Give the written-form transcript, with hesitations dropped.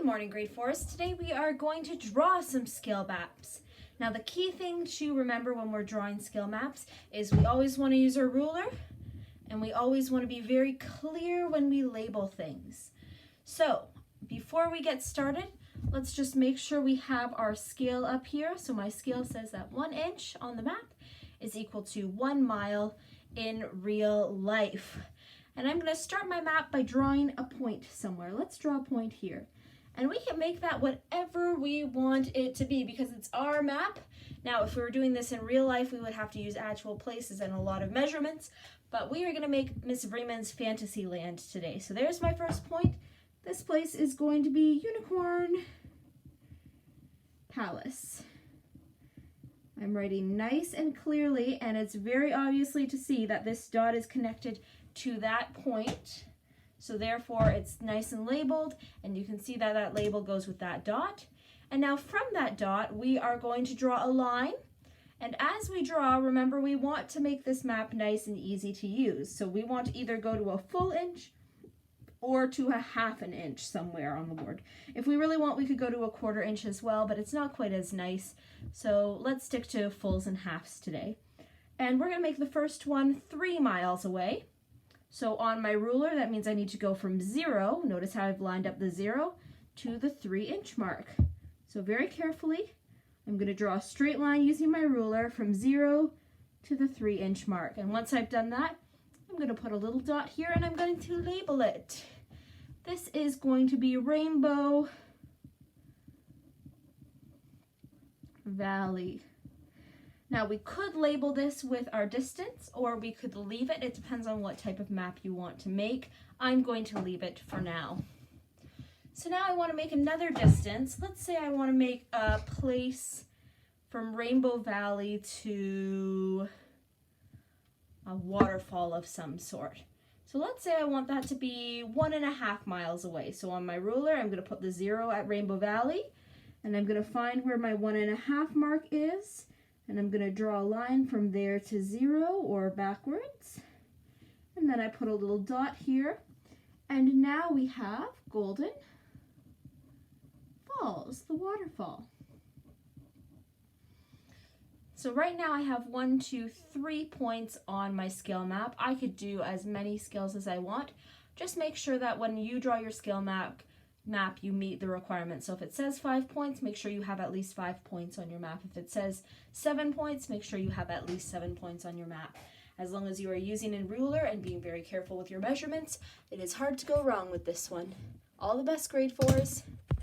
Good morning, grade 4s. Today we are going to draw some scale maps. Now the key thing to remember when we're drawing scale maps is we always want to use our ruler and we always want to be very clear when we label things. So before we get started, let's just make sure we have our scale up here. So my scale says that 1 inch on the map is equal to 1 mile in real life. And I'm going to start my map by drawing a point somewhere. Let's draw a point here. And we can make that whatever we want it to be because it's our map. Now, if we were doing this in real life, we would have to use actual places and a lot of measurements. But we are going to make Miss Vreeman's Fantasyland today. So there's my first point. This place is going to be Unicorn Palace. I'm writing nice and clearly, and it's very obviously to see that this dot is connected to that point. So therefore it's nice and labeled, and you can see that that label goes with that dot. And now from that dot, we are going to draw a line. And as we draw, remember we want to make this map nice and easy to use. So we want to either go to a full inch or to a ½ inch somewhere on the board. If we really want, we could go to a 1/4 inch as well, but it's not quite as nice. So let's stick to fulls and halves today. And we're gonna make the first one 3 miles away. So on my ruler, that means I need to go from 0, notice how I've lined up the 0, to the 3-inch mark. So very carefully, I'm going to draw a straight line using my ruler from 0 to the 3-inch mark. And once I've done that, I'm going to put a little dot here and I'm going to label it. This is going to be Rainbow Valley. Now we could label this with our distance or we could leave it. It depends on what type of map you want to make. I'm going to leave it for now. So now I want to make another distance. Let's say I want to make a place from Rainbow Valley to a waterfall of some sort. So let's say I want that to be 1½ miles away. So on my ruler, I'm going to put the 0 at Rainbow Valley and I'm going to find where my 1½ mark is. And I'm going to draw a line from there to 0 or backwards. And then I put a little dot here. And now we have Golden Falls, the waterfall. So right now I have 1, 2, 3 points on my scale map. I could do as many scales as I want. Just make sure that when you draw your scale map, you meet the requirements. So if it says 5 points, make sure you have at least 5 points on your map. If it says 7 points, make sure you have at least 7 points on your map. As long as you are using a ruler and being very careful with your measurements, it is hard to go wrong with this one. All the best, grade 4s.